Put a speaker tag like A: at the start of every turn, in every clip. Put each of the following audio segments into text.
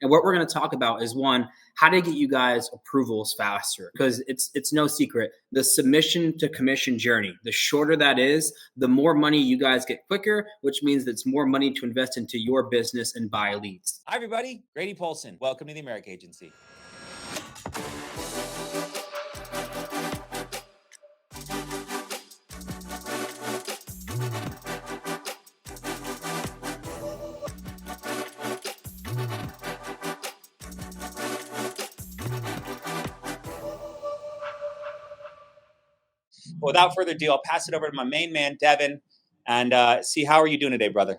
A: And what we're going to talk about is one, how to get you guys approvals faster, because it's no secret. The submission to commission journey, the shorter that is, the more money you guys get quicker, which means that's more money to invest into your business and buy leads.
B: Hi, everybody. Grady Polson. Welcome to the America Agency. Without further ado, I'll pass it over to my main man, Devon, and see, how are you doing today, brother?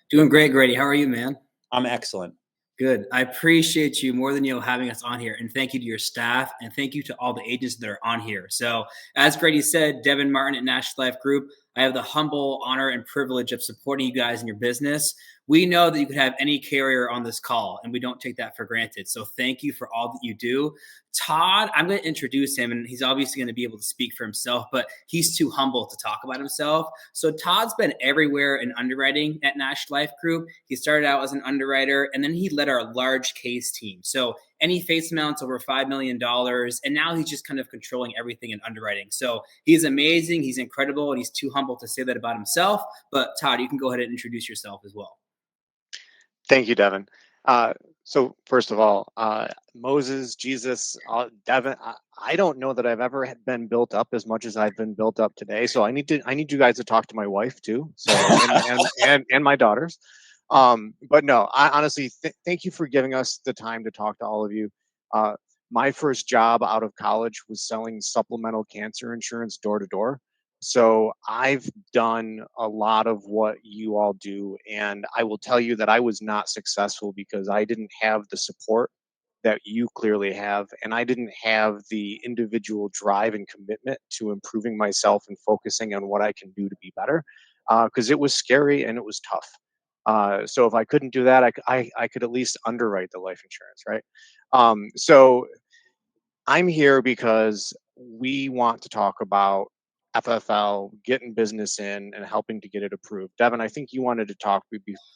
A: Doing great, Grady. How are you, man?
B: I'm excellent.
A: Good. I appreciate you more than having us on here, and thank you to your staff, and thank you to all the agents that are on here. So, as Grady said, Devon Martin at National Life Group, I have the humble honor and privilege of supporting you guys in your business. We know that you could have any carrier on this call, and we don't take that for granted. So, thank you for all that you do. Todd, I'm going to introduce him, and he's obviously going to be able to speak for himself, but he's too humble to talk about himself. So Todd's been everywhere in underwriting at National Life Group. He started out as an underwriter, and then he led our large case team. So any face amounts over $5 million, and now he's just kind of controlling everything in underwriting. So he's amazing, he's incredible, and he's too humble to say that about himself. But Todd, you can go ahead and introduce yourself as well.
C: Thank you, Devon. So first of all, Moses, Jesus, Devon, I don't know that I've ever been built up as much as I've been built up today. So I need you guys to talk to my wife too, so and my daughters. But no, I honestly thank you for giving us the time to talk to all of you. My first job out of college was selling supplemental cancer insurance door to door. So I've done a lot of what you all do, and I will tell you that I was not successful because I didn't have the support that you clearly have, and I didn't have the individual drive and commitment to improving myself and focusing on what I can do to be better, because it was scary and it was tough. So if I couldn't do that, I could at least underwrite the life insurance, right? So I'm here because we want to talk about FFL, getting business in, and helping to get it approved. Devon, I think you wanted to talk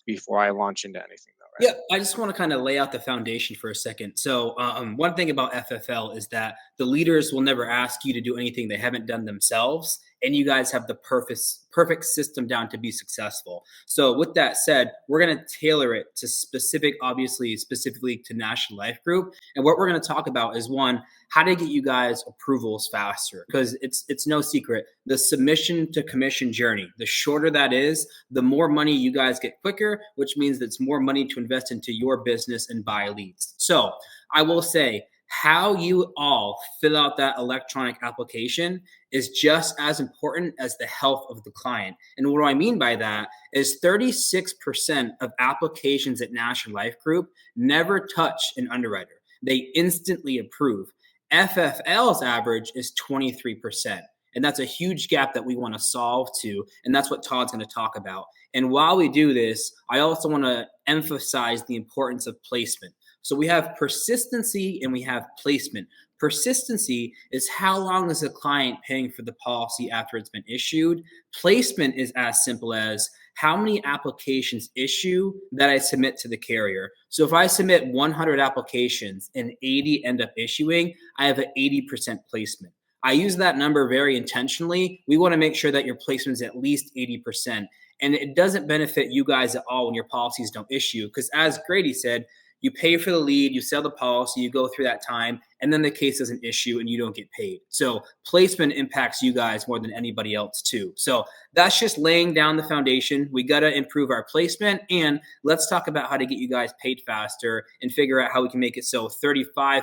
C: before I launch into anything, though, right?
A: Yeah, I just want to kind of lay out the foundation for a second. So, one thing about FFL is that the leaders will never ask you to do anything they haven't done themselves, and you guys have the perfect system down to be successful. So, with that said, we're going to tailor it to specifically to National Life Group, and what we're going to talk about is one, how to get you guys approvals faster, because it's no secret. The submission to commission journey, the shorter that is, the more money you guys get quicker, which means that's more money to invest into your business and buy leads. So I will say, how you all fill out that electronic application is just as important as the health of the client. And what I mean by that is 36% of applications at National Life Group never touch an underwriter. They instantly approve. FFL's average is 23%. And that's a huge gap that we want to solve to. And that's what Todd's going to talk about. And while we do this, I also want to emphasize the importance of placement. So we have persistency and we have placement. Persistency is how long is a client paying for the policy after it's been issued. Placement is as simple as how many applications issue that I submit to the carrier. So if I submit 100 applications and 80 end up issuing, I have an 80% placement. I use that number very intentionally. We want to make sure that your placement is at least 80%. And it doesn't benefit you guys at all when your policies don't issue. Because as Grady said, you pay for the lead, you sell the policy, you go through that time, and then the case doesn't issue and you don't get paid. So placement impacts you guys more than anybody else too. So that's just laying down the foundation. We got to improve our placement, and let's talk about how to get you guys paid faster and figure out how we can make it so 35+%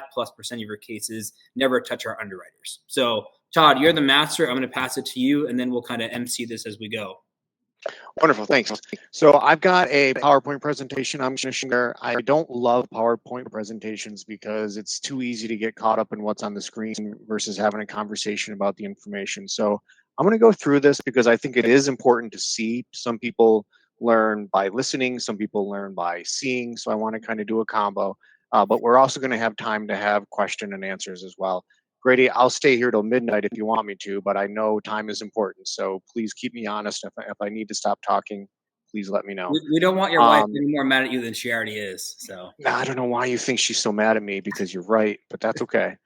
A: of your cases never touch our underwriters. So Todd, you're the master. I'm going to pass it to you, and then we'll kind of MC this as we go.
C: Wonderful, thanks. So I've got a PowerPoint presentation I'm going to share. I don't love PowerPoint presentations because it's too easy to get caught up in what's on the screen versus having a conversation about the information. So I'm going to go through this because I think it is important to see. Some people learn by listening, some people learn by seeing. So I want to kind of do a combo, but we're also going to have time to have question and answers as well. Grady, I'll stay here till midnight if you want me to, but I know time is important. So please keep me honest. If I need to stop talking, please let me know.
A: We don't want your wife any more mad at you than she already is. So
C: I don't know why you think she's so mad at me, because you're right, but that's okay.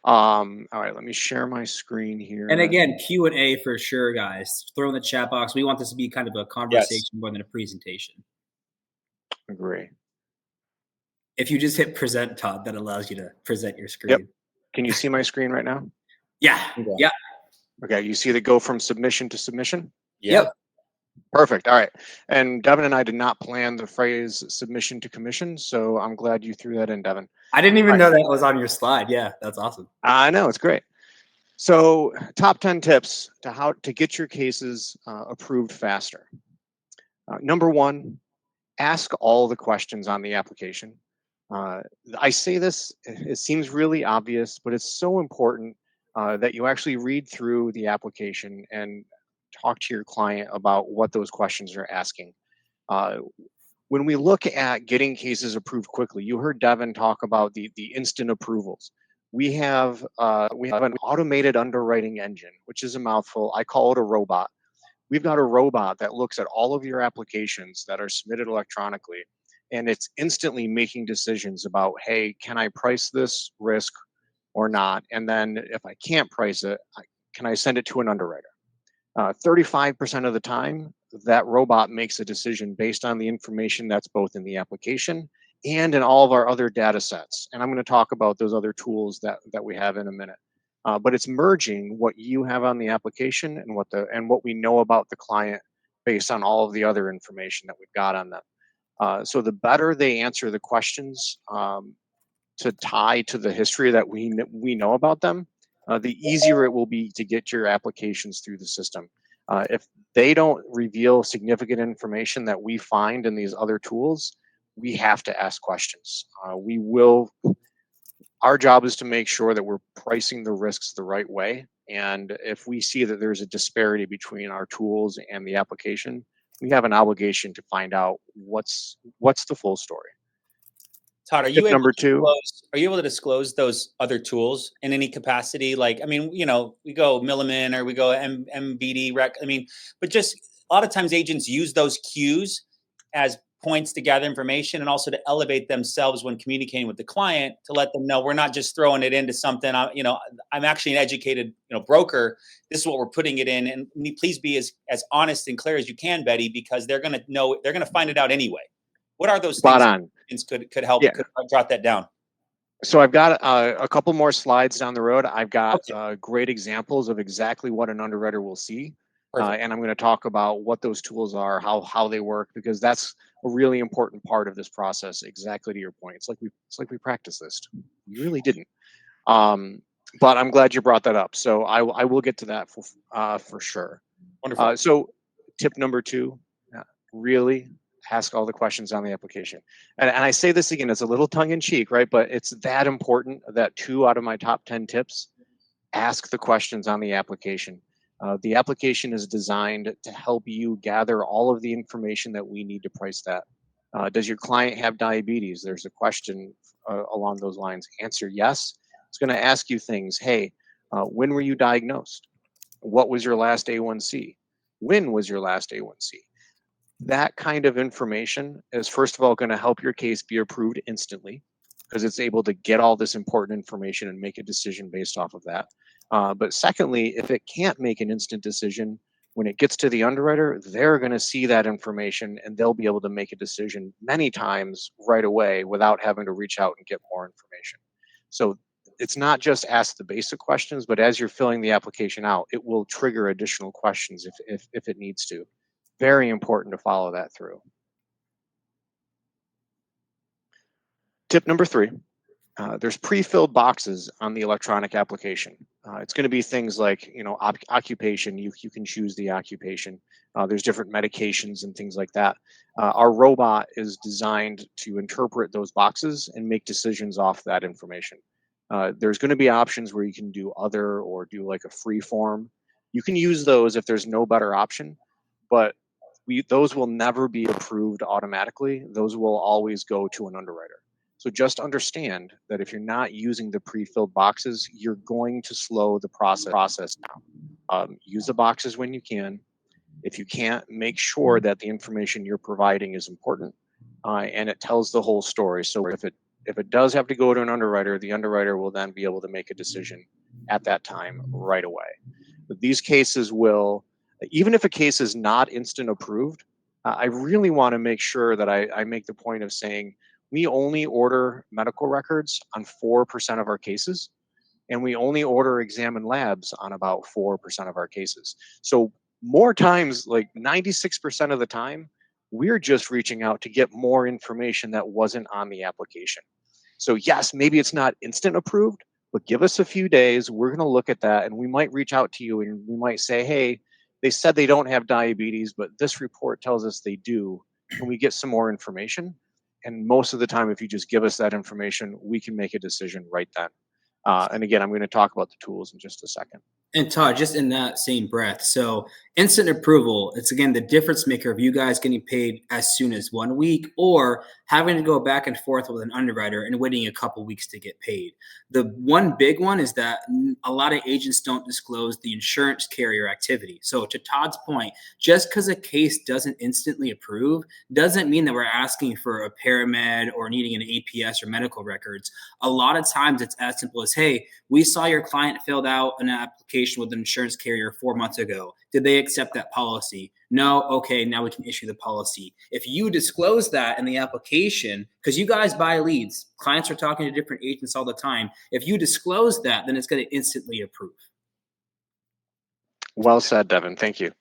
C: All right, let me share my screen here.
A: And again, Q&A for sure, guys. Throw in the chat box. We want this to be kind of a conversation more than a presentation.
C: Agree.
A: If you just hit present, Todd, that allows you to present your screen.
C: Yep. Can you see my screen right now?
A: Yeah. Yeah.
C: Okay. You see the go from submission to submission?
A: Yep.
C: Perfect. All right. And Devon and I did not plan the phrase submission to commission, so I'm glad you threw that in, Devon.
A: I didn't even know that was on your slide. Yeah, that's awesome.
C: I know, it's great. So, top 10 tips to how to get your cases approved faster. Number one, ask all the questions on the application. I say this, it seems really obvious, but it's so important that you actually read through the application and talk to your client about what those questions are asking. When we look at getting cases approved quickly, you heard Devon talk about the instant approvals. We have an automated underwriting engine, which is a mouthful. I call it a robot. We've got a robot that looks at all of your applications that are submitted electronically, and it's instantly making decisions about, hey, can I price this risk or not? And then if I can't price it, can I send it to an underwriter? 35% of the time, that robot makes a decision based on the information that's both in the application and in all of our other data sets. And I'm going to talk about those other tools that we have in a minute. But it's merging what you have on the application and what we know about the client based on all of the other information that we've got on them. So the better they answer the questions to tie to the history that we know about them, the easier it will be to get your applications through the system. If they don't reveal significant information that we find in these other tools, we have to ask questions. Our job is to make sure that we're pricing the risks the right way. And if we see that there's a disparity between our tools and the application, we have an obligation to find out what's the full story.
B: Todd, are you able to disclose those other tools in any capacity? Like, I mean, we go Milliman or we go MBD rec. I mean, but just a lot of times agents use those cues as points to gather information and also to elevate themselves when communicating with the client, to let them know we're not just throwing it into something. I'm actually an educated, broker. This is what we're putting it in, and please be as honest and clear as you can, Betty, because they're going to find it out anyway. What are those
C: Spot
B: things
C: on.
B: Could help could jot that down?
C: So I've got a couple more slides down the road. I've got great examples of exactly what an underwriter will see. And I'm going to talk about what those tools are, how they work, because that's a really important part of this process. Exactly to your point. It's like we practice this. We really didn't. But I'm glad you brought that up. So I will get to that for sure.
B: Wonderful.
C: So tip number 2, really ask all the questions on the application. And I say this again, it's a little tongue in cheek, right? But it's that important that 2 out of my top 10 tips, ask the questions on the application. The application is designed to help you gather all of the information that we need to price that. Does your client have diabetes? There's a question along those lines. Answer yes. It's going to ask you things. Hey, when were you diagnosed? What was your last A1C? When was your last A1C? That kind of information is, first of all, going to help your case be approved instantly, because it's able to get all this important information and make a decision based off of that. But secondly, if it can't make an instant decision, when it gets to the underwriter, they're going to see that information and they'll be able to make a decision many times right away without having to reach out and get more information. So it's not just ask the basic questions, but as you're filling the application out, it will trigger additional questions if it needs to. Very important to follow that through. Tip number 3, there's pre-filled boxes on the electronic application. It's going to be things like, occupation. You can choose the occupation. There's different medications and things like that. Our robot is designed to interpret those boxes and make decisions off that information. There's going to be options where you can do other or do like a free form. You can use those if there's no better option, but those will never be approved automatically. Those will always go to an underwriter. So just understand that if you're not using the pre-filled boxes, you're going to slow the process down. Use the boxes when you can. If you can't, make sure that the information you're providing is important and it tells the whole story. So if it does have to go to an underwriter, the underwriter will then be able to make a decision at that time right away. But these cases will, even if a case is not instant approved, I really want to make sure that I make the point of saying we only order medical records on 4% of our cases, and we only order examine labs on about 4% of our cases. So more times, like 96% of the time, we're just reaching out to get more information that wasn't on the application. So yes, maybe it's not instant approved, but give us a few days. We're going to look at that and we might reach out to you and we might say, hey, they said they don't have diabetes, but this report tells us they do. Can we get some more information? And most of the time, if you just give us that information, we can make a decision right then. And again, I'm going to talk about the tools in just a second.
A: And Todd, just in that same breath, so instant approval, it's again the difference maker of you guys getting paid as soon as 1 week or having to go back and forth with an underwriter and waiting a couple weeks to get paid. The one big one is that a lot of agents don't disclose the insurance carrier activity. So to Todd's point, just because a case doesn't instantly approve doesn't mean that we're asking for a paramed or needing an APS or medical records. A lot of times it's as simple as, hey, we saw your client filled out an application with an insurance carrier 4 months ago. Did they accept that policy? No. Okay, now we can issue the policy. If you disclose that in the application, because you guys buy leads, clients are talking to different agents all the time. If you disclose that, then it's going to instantly approve.
C: Well said, Devon. Thank you.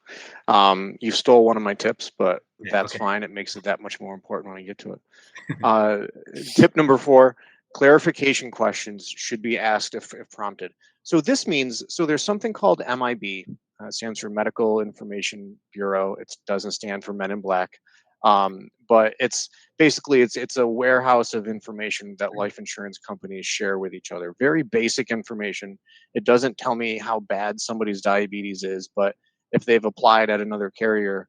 C: You stole one of my tips, but that's fine. It makes it that much more important when I get to it. Tip number 4, clarification questions should be asked if prompted. So this means, so there's something called MIB, stands for Medical Information Bureau. It doesn't stand for Men in Black, but it's basically, it's a warehouse of information that life insurance companies share with each other. Very basic information. It doesn't tell me how bad somebody's diabetes is, but if they've applied at another carrier,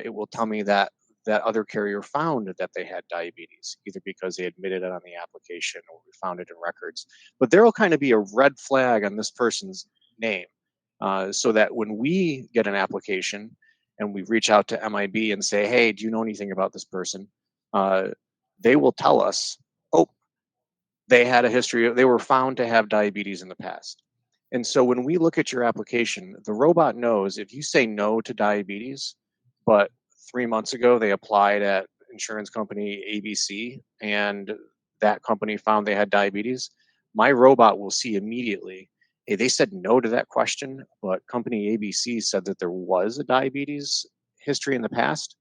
C: it will tell me that that other carrier found that they had diabetes, either because they admitted it on the application or we found it in records. But there will kind of be a red flag on this person's name, so that when we get an application and we reach out to MIB and say, hey, do you know anything about this person? They will tell us, oh, they had a history, they were found to have diabetes in the past. And so when we look at your application, the robot knows if you say no to diabetes, but 3 months ago they applied at insurance company ABC and that company found they had diabetes, my robot will see immediately, hey, they said no to that question, but company ABC said that there was a diabetes history in the past.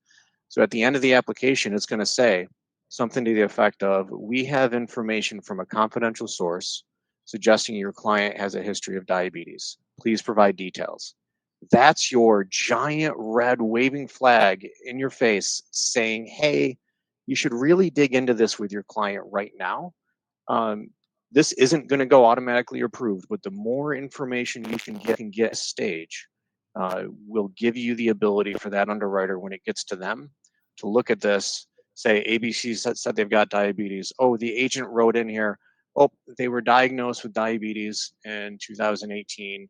C: So at the end of the application, it's going to say something to the effect of, we have information from a confidential source suggesting your client has a history of diabetes. Please provide details. That's your giant red waving flag in your face saying, hey, you should really dig into this with your client right now. This isn't going to go automatically approved, but the more information you can get at stage will give you the ability for that underwriter, when it gets to them, to look at this, say ABC said they've got diabetes. Oh, the agent wrote in here, oh, they were diagnosed with diabetes in 2018.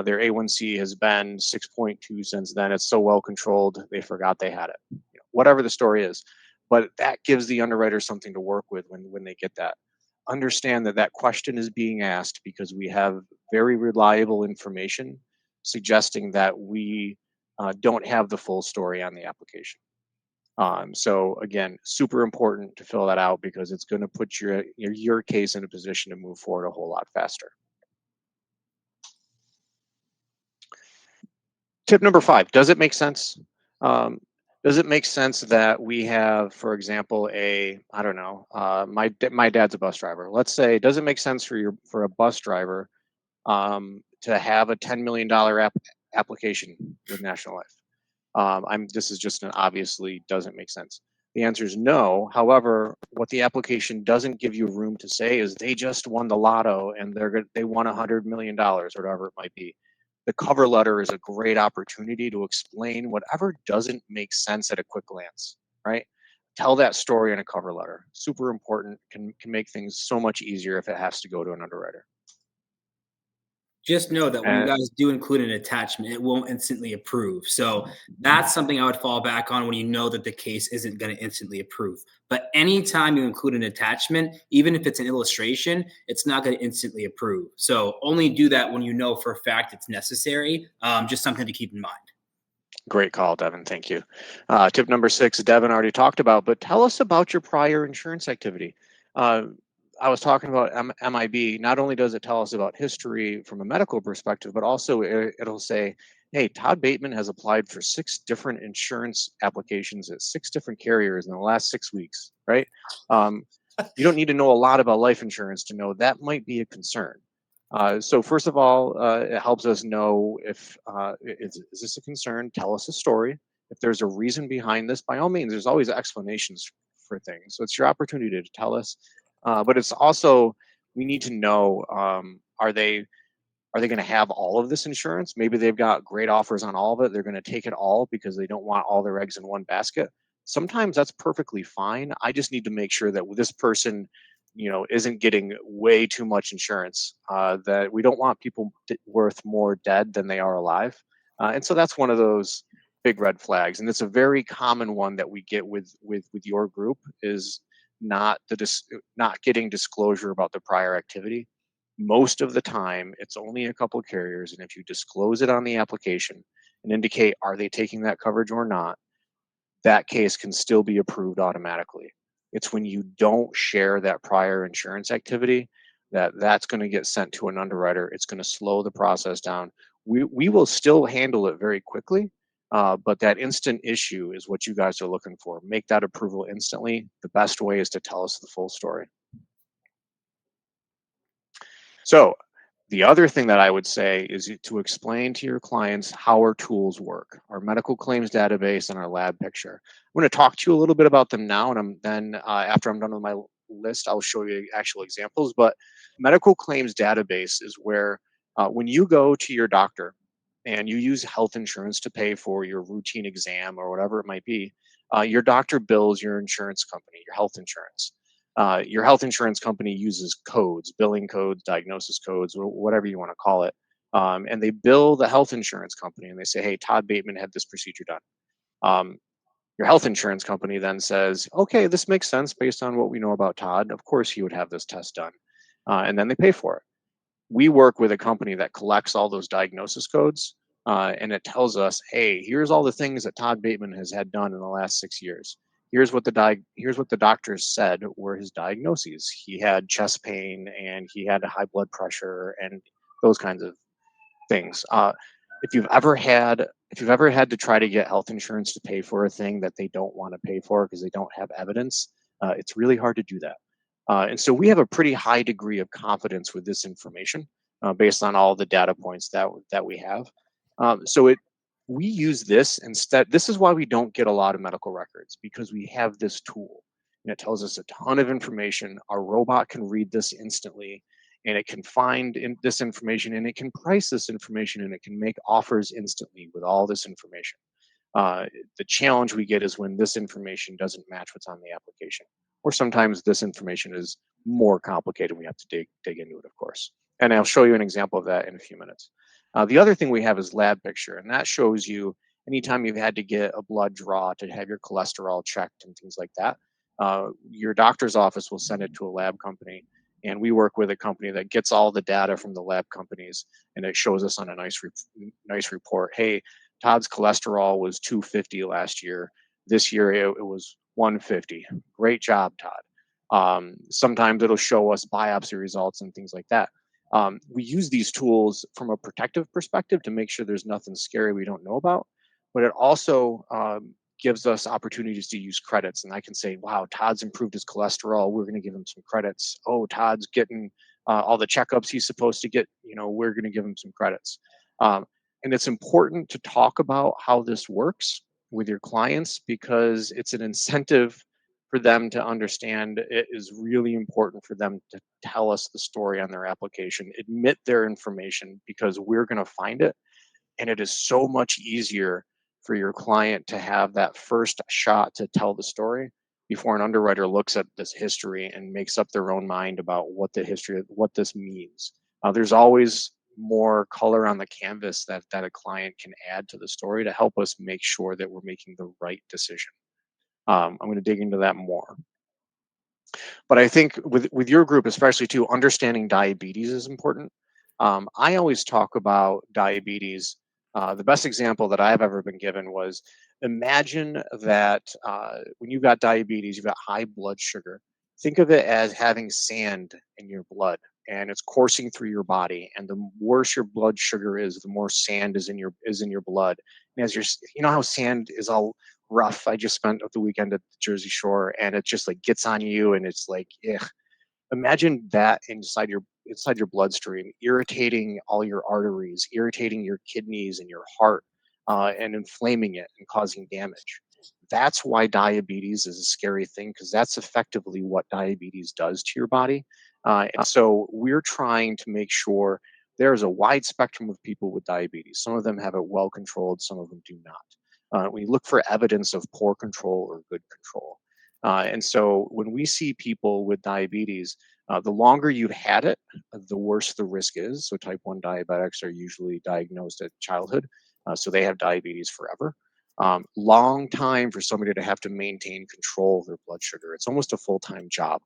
C: Their A1C has been 6.2 since then. It's so well controlled, they forgot they had it. You know, whatever the story is. But that gives the underwriter something to work with when they get that. Understand that that question is being asked because we have very reliable information suggesting that we don't have the full story on the application. So again, super important to fill that out because it's going to put your case in a position to move forward a whole lot faster. Tip number 5, does it make sense? Does it make sense that we have, for example, I don't know, my dad's a bus driver. Let's say, does it make sense for a bus driver to have a $10 million application with National Life? This is just an obviously doesn't make sense. The answer is no. However, what the application doesn't give you room to say is they just won the lotto and they won $100 million or whatever it might be. The cover letter is a great opportunity to explain whatever doesn't make sense at a quick glance, right? Tell that story in a cover letter. Super important, can make things so much easier if it has to go to an underwriter.
A: Just know that when you
C: And
A: guys do include an attachment, it won't instantly approve. So that's something I would fall back on when you know that the case isn't going to instantly approve. But anytime you include an attachment, even if it's an illustration, it's not going to instantly approve. So only do that when you know for a fact it's necessary. Just something to keep in mind.
C: great call, Devon. Thank you. Tip number 6, Devon already talked about, but tell us about your prior insurance activity. Uh, I was talking about MIB. Not only does it tell us about history from a medical perspective, but also it'll say, hey, Todd Bateman has applied for 6 different insurance applications at 6 different carriers in the last 6 weeks, right? Um, you don't need to know a lot about life insurance to know that might be a concern. So first of all, it helps us know if is this a concern? Tell us a story. If there's a reason behind this, by all means, there's always explanations for things. So it's your opportunity to tell us. But it's also we need to know are they going to have all of this insurance? Maybe they've got great offers on all of it. They're going to take it all because they don't want all their eggs in one basket. Sometimes that's perfectly fine. I just need to make sure that this person, isn't getting way too much insurance. That we don't want people worth more dead than they are alive. And so that's one of those big red flags, and it's a very common one that we get with your group is not getting disclosure about the prior activity. Most of the time it's only a couple carriers, and if you disclose it on the application and indicate are they taking that coverage or not, that case can still be approved automatically. It's when you don't share that prior insurance activity that's going to get sent to an underwriter. It's going to slow the process down. We will still handle it very quickly, but that instant issue is what you guys are looking for. Make that approval instantly. The best way is to tell us the full story. So the other thing that I would say is to explain to your clients how our tools work, our medical claims database and our lab picture. I'm going to talk to you a little bit about them now, and after I'm done with my list, I'll show you actual examples. But medical claims database is where when you go to your doctor and you use health insurance to pay for your routine exam or whatever it might be, your doctor bills your insurance company, your health insurance company uses codes, billing codes, diagnosis codes, whatever you want to call it. And they bill the health insurance company and they say, hey, Todd Bateman had this procedure done. Your health insurance company then says, okay, this makes sense based on what we know about Todd. Of course, he would have this test done. And then they pay for it. We work with a company that collects all those diagnosis codes, and it tells us, hey, here's all the things that Todd Bateman has had done in the last 6 years. Here's what the doctors said were his diagnoses. He had chest pain and he had high blood pressure and those kinds of things. If you've ever had to try to get health insurance to pay for a thing that they don't want to pay for because they don't have evidence, it's really hard to do that. And so we have a pretty high degree of confidence with this information based on all the data points that we have. We use this instead. This is why we don't get a lot of medical records, because we have this tool and it tells us a ton of information. Our robot can read this instantly, and it can find this information, and it can price this information, and it can make offers instantly with all this information. The challenge we get is when this information doesn't match what's on the application, or sometimes this information is more complicated. We have to dig into it, of course. And I'll show you an example of that in a few minutes. The other thing we have is lab picture, and that shows you anytime you've had to get a blood draw to have your cholesterol checked and things like that. Your doctor's office will send it to a lab company, and we work with a company that gets all the data from the lab companies, and it shows us on a nice report. Hey, Todd's cholesterol was 250 last year. This year it was 150. Great job, Todd. Sometimes it'll show us biopsy results and things like that. We use these tools from a protective perspective to make sure there's nothing scary we don't know about, but it also gives us opportunities to use credits. And I can say, wow, Todd's improved his cholesterol. We're going to give him some credits. Oh, Todd's getting all the checkups he's supposed to get. We're going to give him some credits. And it's important to talk about how this works with your clients, because it's an incentive for them to understand. It is really important for them to tell us the story on their application, admit their information, because we're going to find it. And it is so much easier for your client to have that first shot to tell the story before an underwriter looks at this history and makes up their own mind about what this means. There's always more color on the canvas that a client can add to the story to help us make sure that we're making the right decision. I'm going to dig into that more. But I think with your group, especially too, understanding diabetes is important. I always talk about diabetes. The best example that I've ever been given was, imagine that when you've got diabetes, you've got high blood sugar. Think of it as having sand in your blood, and it's coursing through your body. And the worse your blood sugar is, the more sand is in your blood. And as you know how sand is all rough. I just spent the weekend at the Jersey Shore, and it just like gets on you, and it's like, ugh. Imagine that inside your bloodstream, irritating all your arteries, irritating your kidneys and your heart, and inflaming it and causing damage. That's why diabetes is a scary thing, because that's effectively what diabetes does to your body. And so we're trying to make sure there's a wide spectrum of people with diabetes. Some of them have it well controlled, some of them do not. We look for evidence of poor control or good control. And so when we see people with diabetes, the longer you've had it, the worse the risk is. So type 1 diabetics are usually diagnosed at childhood, so they have diabetes forever. Long time for somebody to have to maintain control of their blood sugar. It's almost a full-time job.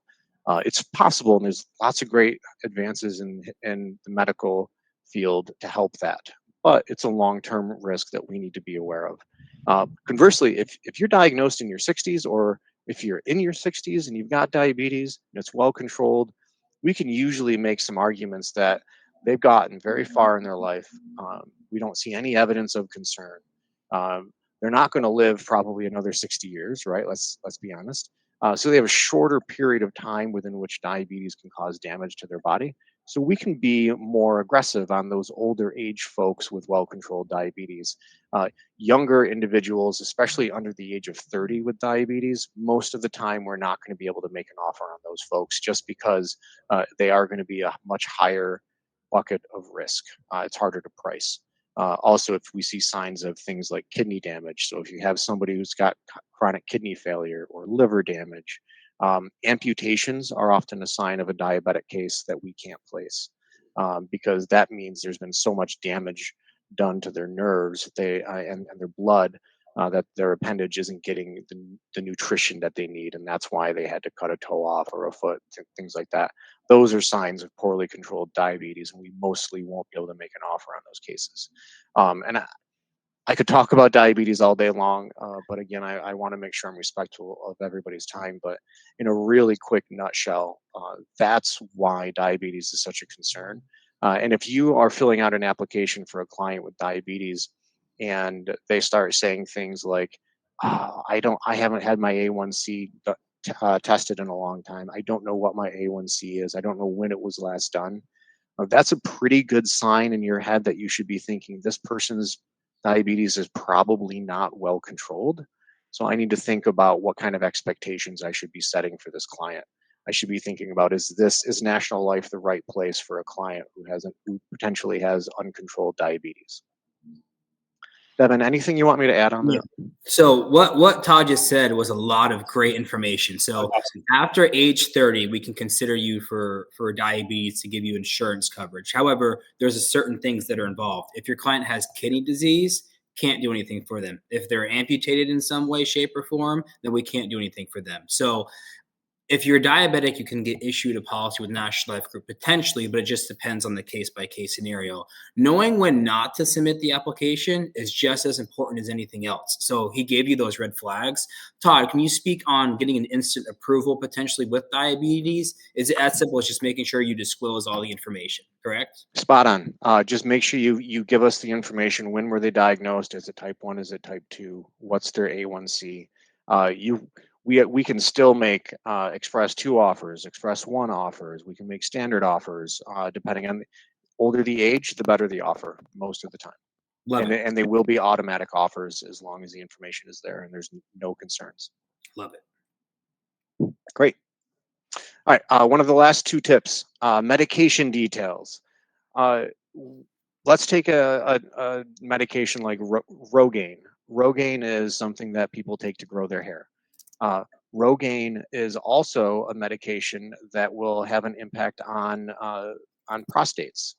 C: It's possible, and there's lots of great advances in the medical field to help that. But it's a long-term risk that we need to be aware of. Conversely, if you're diagnosed in your 60s, or if you're in your 60s and you've got diabetes and it's well controlled, we can usually make some arguments that they've gotten very far in their life. We don't see any evidence of concern. They're not going to live probably another 60 years, right? Let's be honest. So they have a shorter period of time within which diabetes can cause damage to their body. So we can be more aggressive on those older age folks with well-controlled diabetes. Younger individuals, especially under the age of 30 with diabetes, most of the time we're not going to be able to make an offer on those folks, just because they are going to be a much higher bucket of risk. It's harder to price. Also, if we see signs of things like kidney damage, so if you have somebody who's got chronic kidney failure or liver damage, amputations are often a sign of a diabetic case that we can't place, because that means there's been so much damage done to their nerves, and their blood, that their appendage isn't getting the nutrition that they need, and that's why they had to cut a toe off or a foot, things like that. Those are signs of poorly controlled diabetes, and we mostly won't be able to make an offer on those cases. And I could talk about diabetes all day long, but again, I want to make sure I'm respectful of everybody's time. But in a really quick nutshell, that's why diabetes is such a concern. And if you are filling out an application for a client with diabetes, and they start saying things like, "Oh, I haven't had my A1C tested in a long time. I don't know what my A1C is. I don't know when it was last done." That's a pretty good sign in your head that you should be thinking, this person's diabetes is probably not well controlled. So I need to think about what kind of expectations I should be setting for this client. I should be thinking about, is National Life the right place for a client who potentially has uncontrolled diabetes? Devon, anything you want me to add on that?
A: So what Todd just said was a lot of great information. So after age 30, we can consider you for diabetes to give you insurance coverage. However, there's a certain things that are involved. If your client has kidney disease, can't do anything for them. If they're amputated in some way, shape, or form, then we can't do anything for them. So if you're diabetic, you can get issued a policy with National Life Group potentially, but it just depends on the case by case scenario. Knowing when not to submit the application is just as important as anything else. So he gave you those red flags. Todd, can you speak on getting an instant approval potentially with diabetes? Is it as simple as just making sure you disclose all the information, correct?
C: Spot on. Just make sure you give us the information. When were they diagnosed? Is it type 1? Is it type 2? What's their A1C? We can still make express 2 offers, express 1 offers. We can make standard offers, depending on older the age, the better the offer most of the time.
A: Love it.
C: And they will be automatic offers as long as the information is there and there's no concerns.
A: Love it.
C: Great. All right. One of the last 2 tips, medication details. Let's take a medication like Rogaine. Rogaine is something that people take to grow their hair. Rogaine is also a medication that will have an impact on prostates.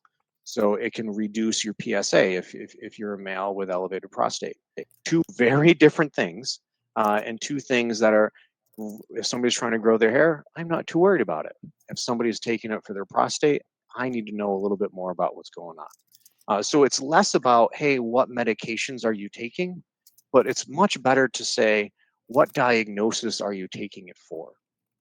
C: So it can reduce your PSA if you're a male with elevated prostate. Two very different things, and two things that are, if somebody's trying to grow their hair, I'm not too worried about it. If somebody's taking it for their prostate, I need to know a little bit more about what's going on. So it's less about, hey, what medications are you taking? But it's much better to say, what diagnosis are you taking it for,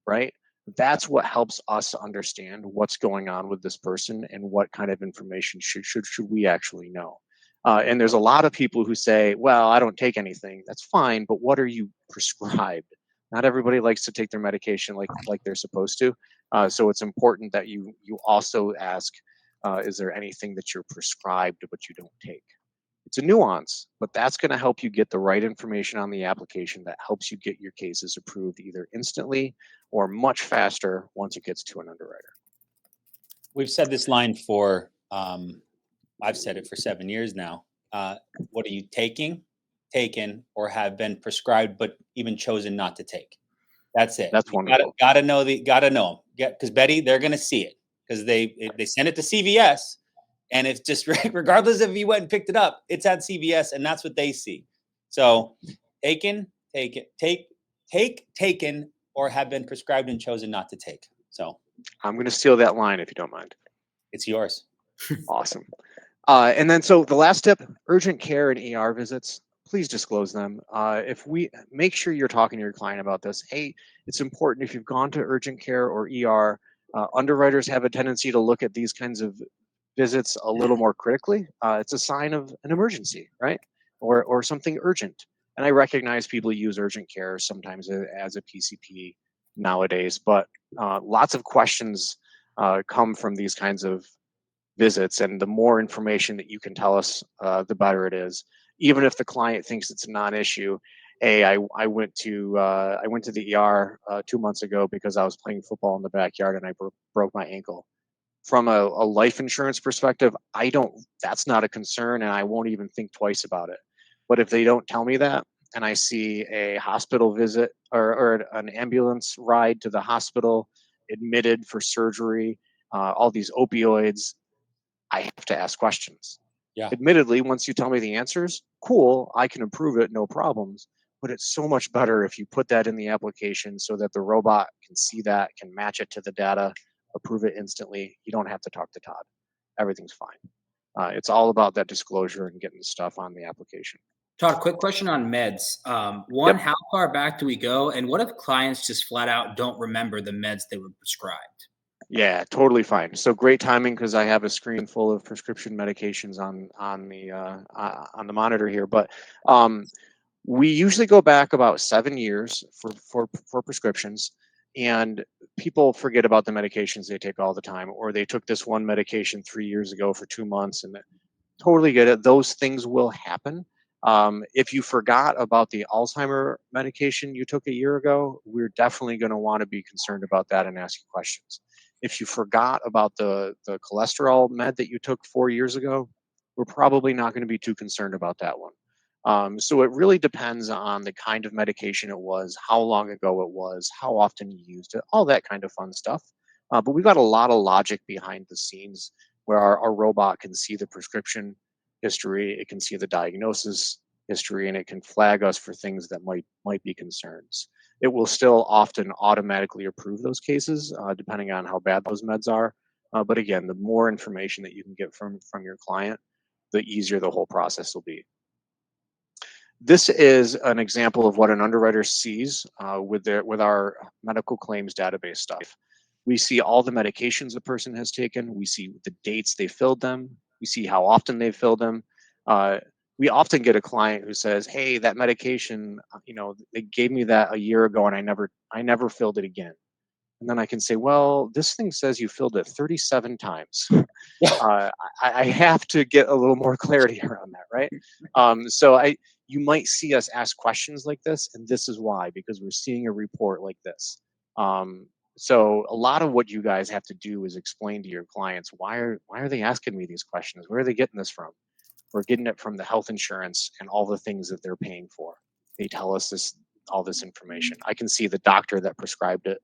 C: right? That's what helps us understand what's going on with this person and what kind of information should we actually know. And there's a lot of people who say, well, I don't take anything. That's fine, but what are you prescribed? Not everybody likes to take their medication like they're supposed to. So it's important that you also ask, is there anything that you're prescribed but you don't take? It's a nuance, but that's going to help you get the right information on the application that helps you get your cases approved either instantly or much faster once it gets to an underwriter.
B: We've said this line for, I've said it for 7 years now. What are you taking, taken, or have been prescribed but even chosen not to take? That's it.
C: That's wonderful.
B: Gotta know them. Because Betty, they're gonna see it because they send it to CVS, and it's just regardless if you went and picked it up, it's at CVS, and that's what they see. So, taken, or have been prescribed and chosen not to take. So,
C: I'm going to steal that line if you don't mind.
B: It's yours.
C: Awesome. And then, so the last tip: urgent care and ER visits. Please disclose them. If we make sure you're talking to your client about this, hey, it's important if you've gone to urgent care or ER. Underwriters have a tendency to look at these kinds of visits a little more critically. It's a sign of an emergency, right? Or something urgent. And I recognize people use urgent care sometimes as a PCP nowadays, but lots of questions come from these kinds of visits, and the more information that you can tell us, the better it is. Even if the client thinks it's a non-issue. Hey, I went to the ER 2 months ago because I was playing football in the backyard and I broke my ankle. From a life insurance perspective, that's not a concern, and I won't even think twice about it. But if they don't tell me that, and I see a hospital visit or an ambulance ride to the hospital, admitted for surgery, all these opioids, I have to ask questions.
B: Yeah.
C: Admittedly, once you tell me the answers, cool, I can approve it, no problems. But it's so much better if you put that in the application so that the robot can see that, can match it to the data, approve it instantly. You don't have to talk to Todd. Everything's fine. It's all about that disclosure and getting the stuff on the application.
A: Todd, quick question on meds.
C: Yep.
A: How far back do we go? And what if clients just flat out don't remember the meds they were prescribed?
C: Yeah, totally fine. So great timing because I have a screen full of prescription medications on the monitor here. But we usually go back about 7 years for prescriptions, and people forget about the medications they take all the time, or they took this one medication 3 years ago for 2 months, and totally get it. Those things will happen. If you forgot about the Alzheimer medication you took a year ago, we're definitely going to want to be concerned about that and ask you questions. If you forgot about the cholesterol med that you took 4 years ago, we're probably not going to be too concerned about that one. So it really depends on the kind of medication it was, how long ago it was, how often you used it, all that kind of fun stuff. But we've got a lot of logic behind the scenes where our robot can see the prescription history, it can see the diagnosis history, and it can flag us for things that might be concerns. It will still often automatically approve those cases, depending on how bad those meds are. But again, the more information that you can get from your client, the easier the whole process will be. This is an example of what an underwriter sees with our medical claims database stuff. We see all the medications a person has taken. We see the dates they filled them. We see how often they filled them. We often get a client who says, "Hey, that medication, they gave me that a year ago, and I never filled it again." And then I can say, "Well, this thing says you filled it 37 times." I have to get a little more clarity around that, right? So you might see us ask questions like this, and this is why, because we're seeing a report like this. So a lot of what you guys have to do is explain to your clients, why are they asking me these questions? Where are they getting this from? We're getting it from the health insurance and all the things that they're paying for. They tell us all this information. I can see the doctor that prescribed it.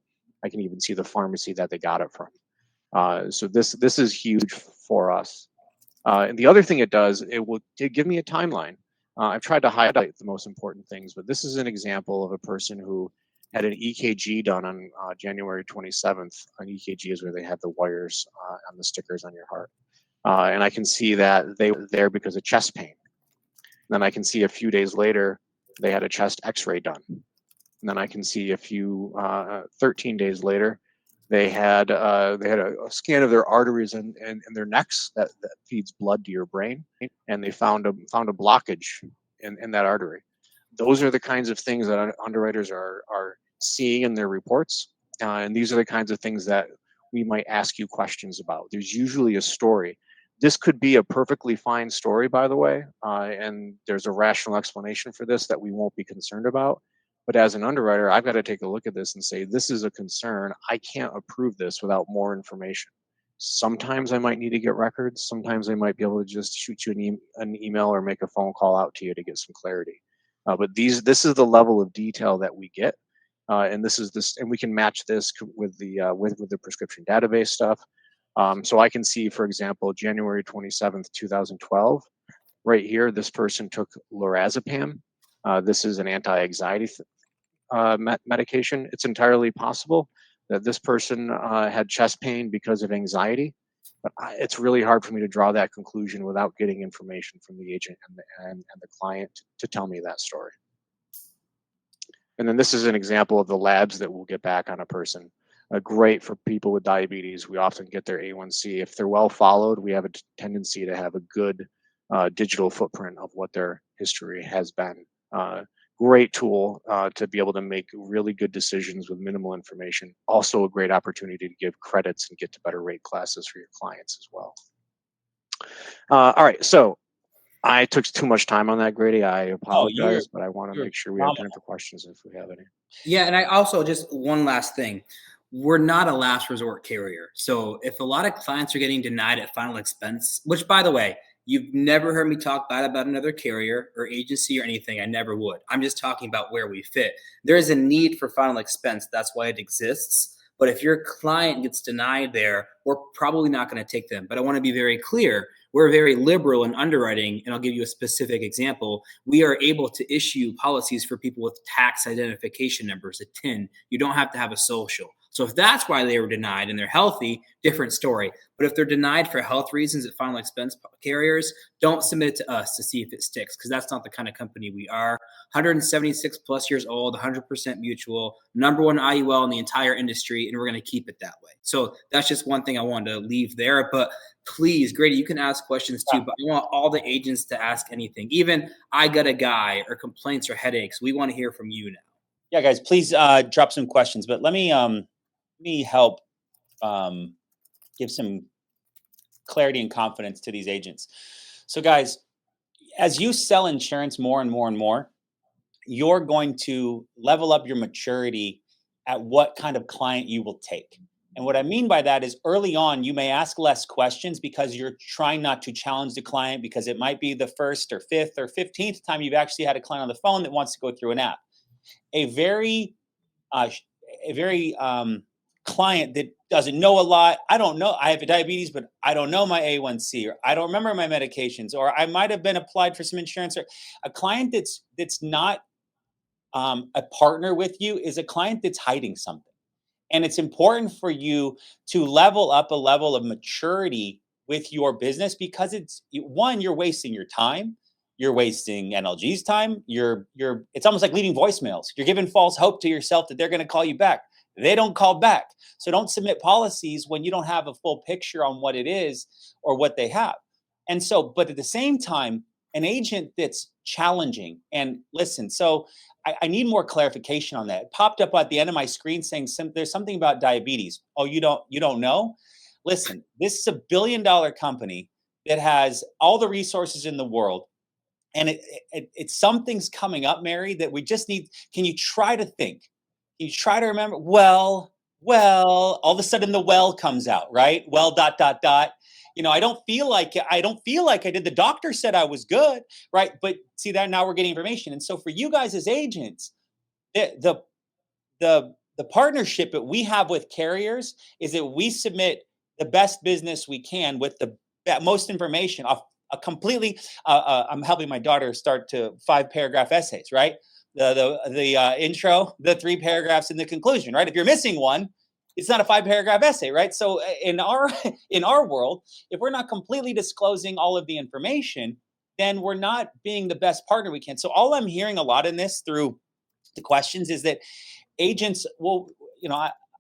C: I can even see the pharmacy that they got it from. So this is huge for us. And the other thing it does, it will give me a timeline. I've tried to highlight the most important things, but this is an example of a person who had an EKG done on January 27th. An EKG is where they have the wires on the stickers on your heart. And I can see that they were there because of chest pain. And then I can see a few days later, they had a chest x-ray done. And then I can see 13 days later, they had a scan of their arteries and their necks that feeds blood to your brain, and they found a blockage in that artery. Those are the kinds of things that underwriters are seeing in their reports, and these are the kinds of things that we might ask you questions about. There's usually a story. This could be a perfectly fine story, by the way, and there's a rational explanation for this that we won't be concerned about. But as an underwriter, I've got to take a look at this and say, this is a concern. I can't approve this without more information. Sometimes I might need to get records. Sometimes I might be able to just shoot you an email or make a phone call out to you to get some clarity. But this is the level of detail that we get, and we can match this with the prescription database stuff. So I can see, for example, January 27th, 2012. Right here, this person took lorazepam. This is an anti-anxiety medication. It's entirely possible that this person had chest pain because of anxiety, but it's really hard for me to draw that conclusion without getting information from the agent and the client to tell me that story. And then this is an example of the labs that we'll get back on a person. Great for people with diabetes. We often get their A1C. If they're well followed, we have a tendency to have a good digital footprint of what their history has been. Great tool to be able to make really good decisions with minimal information. Also a great opportunity to give credits and get to better rate classes for your clients as well. All right, so I took too much time on that, Grady. I apologize, but I want to make sure we have time for questions if we have any.
A: Yeah, and I also, just one last thing. We're not a last resort carrier. So if a lot of clients are getting denied at final expense, which, by the way, you've never heard me talk bad about another carrier or agency or anything. I never would. I'm just talking about where we fit. There is a need for final expense. That's why it exists. But if your client gets denied there, we're probably not going to take them. But I want to be very clear. We're very liberal in underwriting, and I'll give you a specific example. We are able to issue policies for people with tax identification numbers, a TIN. You don't have to have a social. So if that's why they were denied and they're healthy, different story. But if they're denied for health reasons at final expense carriers, don't submit it to us to see if it sticks, because that's not the kind of company we are. 176 plus years old, 100% mutual, number one IUL in the entire industry, and we're going to keep it that way. So that's just one thing I wanted to leave there. But please, Grady, you can ask questions too, but I want all the agents to ask anything. Even I got a guy or complaints or headaches. We want to hear from you now.
B: Yeah, guys, please drop some questions, but let me help give some clarity and confidence to these agents. So guys, as you sell insurance more and more and more, you're going to level up your maturity at what kind of client you will take. And what I mean by that is, early on, you may ask less questions because you're trying not to challenge the client, because it might be the first or fifth or 15th time you've actually had a client on the phone that wants to go through an app. A very client that doesn't know a lot. I don't know. I have diabetes, but I don't know my A1C, or I don't remember my medications, or I might have been applied for some insurance. Or a client that's not a partner with you is a client that's hiding something. And it's important for you to level up a level of maturity with your business, because you're wasting your time. You're wasting NLG's time. It's almost like leaving voicemails. You're giving false hope to yourself that they're going to call you back. They don't call back. So don't submit policies when you don't have a full picture on what it is or what they have. And so, but at the same time, an agent that's challenging, and listen, so I need more clarification on that. It popped up at the end of my screen saying there's something about diabetes. Oh, you don't know? Listen, this is $1 billion company that has all the resources in the world. And it's something's coming up, Mary, that we just need. Can you try to think? Can you try to remember? Well, all of a sudden the well comes out, right? Well, ... I don't feel like I did. The doctor said I was good, right? But see that now we're getting information. And so for you guys as agents, the partnership that we have with carriers is that we submit the best business we can with the that most information off a completely. I'm helping my daughter start to 5-paragraph essays, right? The intro, the 3 paragraphs, and the conclusion, right? If you're missing one, it's not a 5-paragraph essay, right? So in our world, if we're not completely disclosing all of the information, then we're not being the best partner we can. So all I'm hearing a lot in this through the questions is that agents will,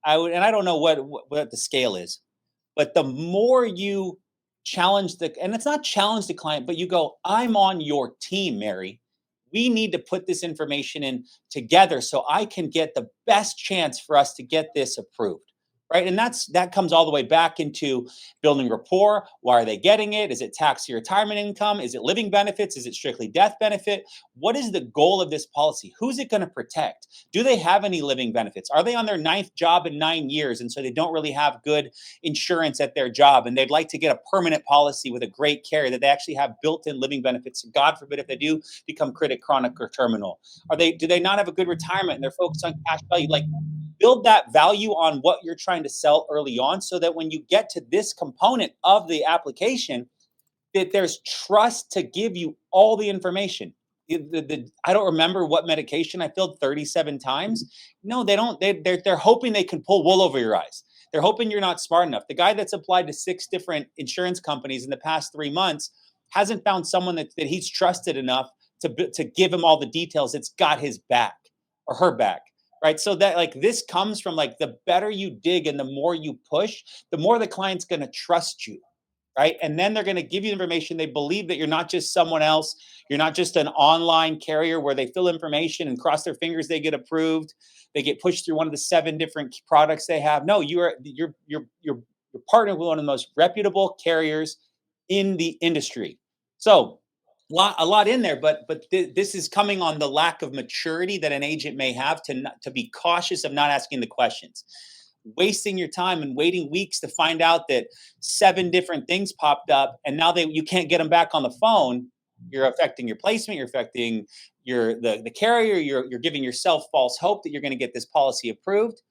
B: I would, and I don't know what the scale is, but the more you challenge and it's not challenge the client, but you go, I'm on your team, Mary. We need to put this information in together so I can get the best chance for us to get this approved. Right. And that comes all the way back into building rapport. Why are they getting it? Is it tax retirement income? Is it living benefits? Is it strictly death benefit? What is the goal of this policy? Who's it going to protect? Do they have any living benefits? Are they on their 9th job in 9 years? And so they don't really have good insurance at their job. And they'd like to get a permanent policy with a great carrier that they actually have built-in living benefits. God forbid if they do become critic, chronic, or terminal. Do they not have a good retirement and they're focused on cash value? Like, build that value on what you're trying to sell early on so that when you get to this component of the application, that there's trust to give you all the information. I don't remember what medication I filled 37 times. No, they don't. They're hoping they can pull wool over your eyes. They're hoping you're not smart enough. The guy that's applied to 6 different insurance companies in the past 3 months hasn't found someone that he's trusted enough to give him all the details. It's got his back or her back. Right. So that this comes from the better you dig and the more you push, the more the client's going to trust you. Right. And then they're going to give you information. They believe that you're not just someone else. You're not just an online carrier where they fill information and cross their fingers. They get approved. They get pushed through one of the 7 different products they have. No, you're partnered with one of the most reputable carriers in the industry. So a lot in there, but this is coming on the lack of maturity that an agent may have to be cautious of not asking the questions, wasting your time and waiting weeks to find out that 7 different things popped up, and now you can't get them back on the phone. You're affecting your placement. You're affecting the carrier. You're giving yourself false hope that you're going to get this policy approved.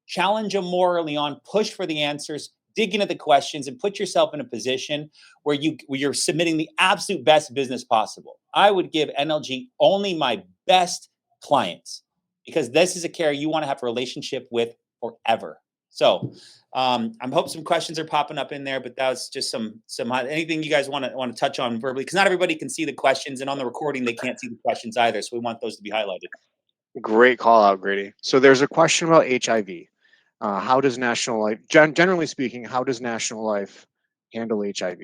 B: Challenge them more early on. Push for the answers. Dig into the questions and put yourself in a position where you're submitting the absolute best business possible. I would give NLG only my best clients because this is a carrier you want to have a relationship with forever. So I hope some questions are popping up in there, but that was just some anything you guys want to touch on verbally, because not everybody can see the questions, and on the recording they can't see the questions either. So we want those to be highlighted.
C: Great call out, Grady. So there's a question about HIV. How does National Life, generally speaking, how does National Life handle HIV?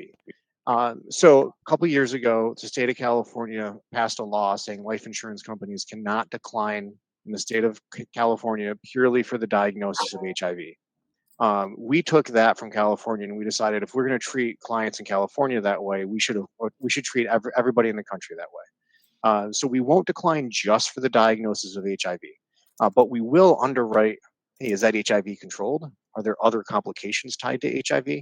C: So a couple of years ago, the state of California passed a law saying life insurance companies cannot decline in the state of California purely for the diagnosis of HIV. We took that from California and we decided if we're going to treat clients in California that way, we should treat everybody in the country that way. So we won't decline just for the diagnosis of HIV, but we will underwrite. Hey, is that HIV controlled? Are there other complications tied to HIV?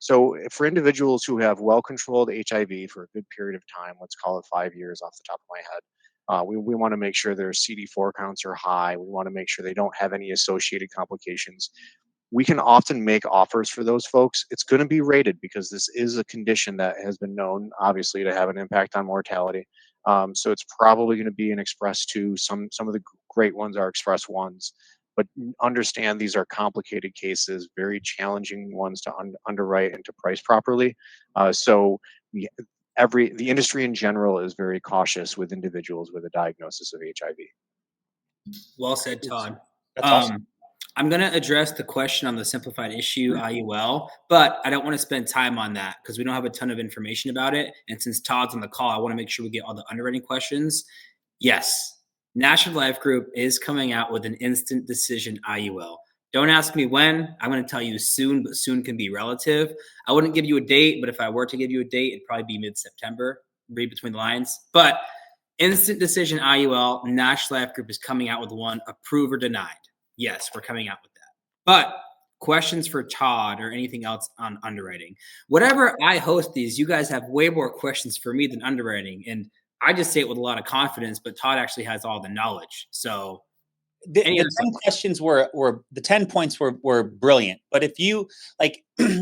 C: So for individuals who have well-controlled HIV for a good period of time, let's call it 5 years off the top of my head, we want to make sure their CD4 counts are high. We want to make sure they don't have any associated complications. We can often make offers for those folks. It's going to be rated because this is a condition that has been known, obviously, to have an impact on mortality. So it's probably going to be an Express 2. Some of the great ones are Express 1s. But understand these are complicated cases, very challenging ones to underwrite and to price properly. So the industry in general is very cautious with individuals with a diagnosis of HIV.
A: Well said, Todd.
B: That's awesome.
A: I'm going to address the question on the simplified issue IUL, but I don't want to spend time on that because we don't have a ton of information about it. And since Todd's on the call, I want to make sure we get all the underwriting questions. Yes. National Life Group is coming out with an instant decision IUL. Don't ask me when. I'm going to tell you soon, but soon can be relative. I wouldn't give you a date, but if I were to give you a date, it'd probably be mid-September. Read between the lines. But instant decision IUL, National Life Group is coming out with one, approve or denied. Yes, we're coming out with that. But questions for Todd or anything else on underwriting. Whatever I host these, you guys have way more questions for me than underwriting. And I just say it with a lot of confidence, but Todd actually has all the knowledge. So
B: the 10 questions the 10 points were brilliant. But if you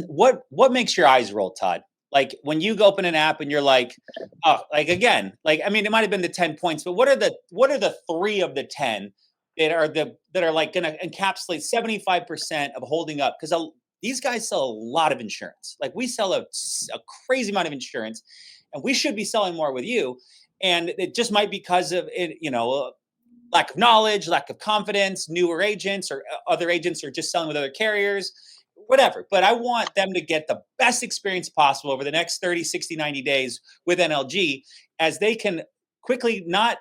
B: what makes your eyes roll, Todd? Like when you go open an app and you're like, oh, like again, like I mean, it might have been the 10 points, but what are the 3 of the 10 that are like going to encapsulate 75% of holding up? Because these guys sell a lot of insurance. Like we sell a crazy amount of insurance, and we should be selling more with you. And it just might be because of it, lack of knowledge, lack of confidence, newer agents or other agents are just selling with other carriers, whatever. But I want them to get the best experience possible over the next 30, 60, 90 days with NLG, as they can quickly not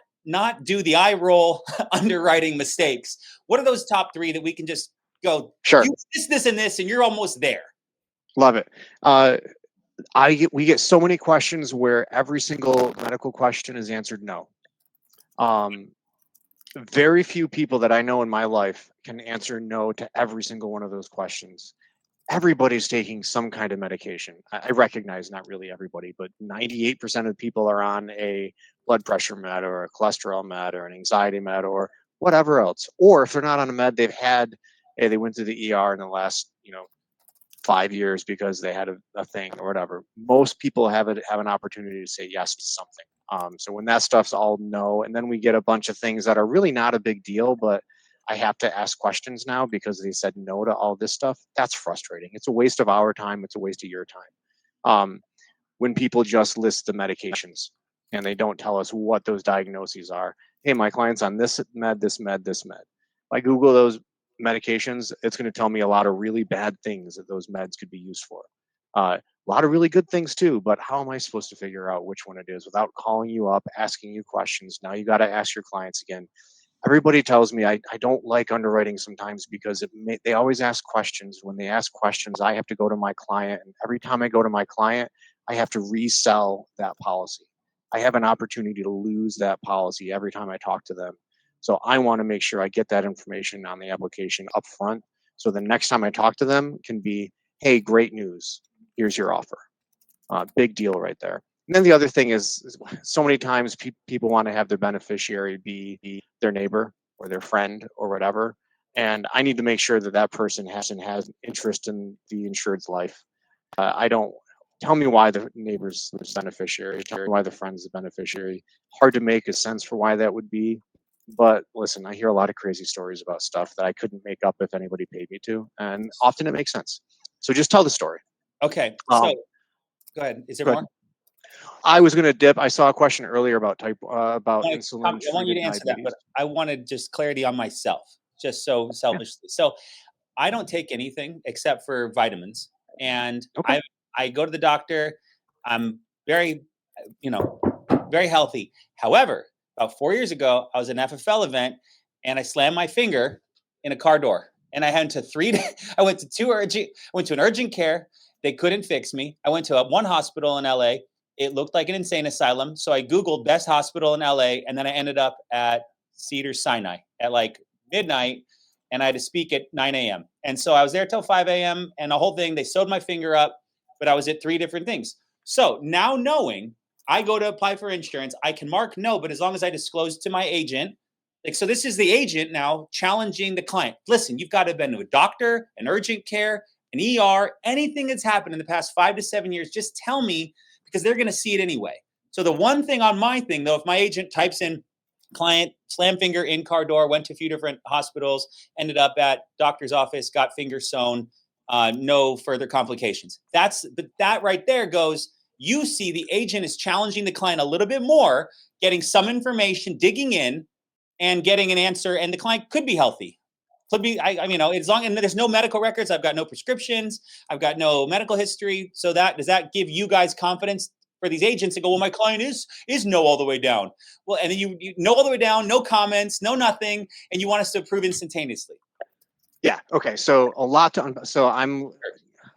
B: do the eye roll underwriting mistakes. What are those top 3 that we can just go,
C: Sure.
B: do this, and this, and you're almost there?
C: Love it. We get so many questions where every single medical question is answered no. Very few people that I know in my life can answer no to every single one of those questions. Everybody's taking some kind of medication. I recognize not really everybody, but 98% of people are on a blood pressure med or a cholesterol med or an anxiety med or whatever else. Or if they're not on a med, they went to the ER in the last 5 years because they had a thing or whatever. Most people have an opportunity to say yes to something. So when that stuff's all no, and then we get a bunch of things that are really not a big deal, but I have to ask questions now because they said no to all this stuff. That's frustrating. It's a waste of our time. It's a waste of your time. When people just list the medications and they don't tell us what those diagnoses are. Hey, my client's on this med, this med, this med. If I Google those medications, it's going to tell me a lot of really bad things that those meds could be used for. A lot of really good things too, but how am I supposed to figure out which one it is without calling you up, asking you questions? Now you got to ask your clients again. Everybody tells me I don't like underwriting sometimes because they always ask questions. When they ask questions, I have to go to my client, and every time I go to my client, I have to resell that policy. I have an opportunity to lose that policy every time I talk to them. So I want to make sure I get that information on the application up front. So the next time I talk to them can be, hey, great news. Here's your offer. Big deal right there. And then the other thing is so many times people want to have their beneficiary be their neighbor or their friend or whatever. And I need to make sure that person has interest in the insured's life. I don't tell me why the neighbor's the beneficiary, tell me why the friend's the beneficiary. Hard to make a sense for why that would be. But listen, I hear a lot of crazy stories about stuff that I couldn't make up if anybody paid me to. And often it makes sense. So just tell the story.
B: Okay. So go ahead. Is there more?
C: I was going to dip. I saw a question earlier about insulin.
B: I want you to answer that, but I wanted just clarity on myself, just so selfishly. Yeah. So I don't take anything except for vitamins, and okay. I go to the doctor. I'm very, very healthy. However, about 4 years ago, I was at an FFL event, and I slammed my finger in a car door, and I went to an urgent care. They couldn't fix me. I went to one hospital in LA. It looked like an insane asylum. So I Googled best hospital in LA, and then I ended up at Cedars-Sinai at like midnight, and I had to speak at 9 a.m. And so I was there till 5 a.m. and the whole thing, they sewed my finger up, but I was at 3 different things. So now knowing I go to apply for insurance, I can mark no, but as long as I disclose to my agent, so this is the agent now challenging the client. Listen, you've got to have been to a doctor, an urgent care, an ER, anything that's happened in the past 5 to 7 years, just tell me, because they're going to see it anyway. So the one thing on my thing, though, if my agent types in client, slam finger in car door, went to a few different hospitals, ended up at doctor's office, got finger sewn, no further complications. But that right there goes, you see the agent is challenging the client a little bit more, getting some information, digging in, and getting an answer, and the client could be healthy. Could be, as long as there's no medical records, I've got no prescriptions, I've got no medical history. So does that give you guys confidence for these agents to go, well, my client is no all the way down. Well, and then you know all the way down, no comments, no nothing, and you want us to approve instantaneously.
C: Yeah. Okay. So a lot to so I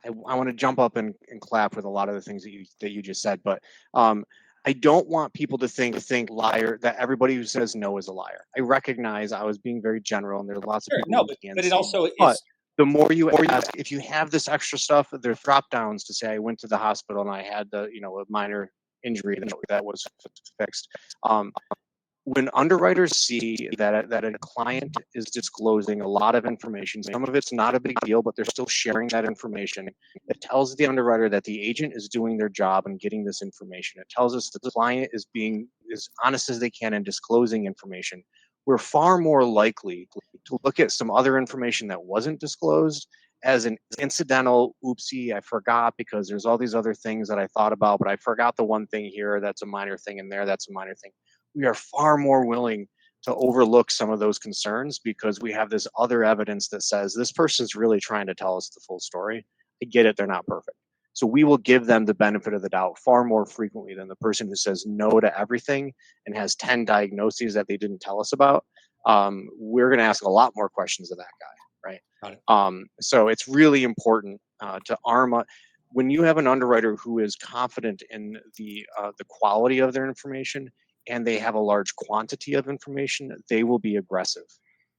C: want to jump up and clap with a lot of the things that you just said, but I don't want people to think liar, that everybody who says no is a liar. I recognize I was being very general, and there are lots of people.
B: No, but it also is.
C: But the more you ask, if you have this extra stuff, there's drop downs to say I went to the hospital and I had a minor injury that was fixed. when underwriters see that a client is disclosing a lot of information, some of it's not a big deal, but they're still sharing that information. It tells the underwriter that the agent is doing their job and getting this information. It tells us that the client is being as honest as they can in disclosing information. We're far more likely to look at some other information that wasn't disclosed as an incidental, oopsie, I forgot because there's all these other things that I thought about, but I forgot the one thing here, that's a minor thing, and there, that's a minor thing. We are far more willing to overlook some of those concerns because we have this other evidence that says this person's really trying to tell us the full story. I get it, they're not perfect. So we will give them the benefit of the doubt far more frequently than the person who says no to everything and has 10 diagnoses that they didn't tell us about. We're going to ask a lot more questions of that guy, right? So it's really important to arm up. When you have an underwriter who is confident in the quality of their information and they have a large quantity of information, they will be aggressive.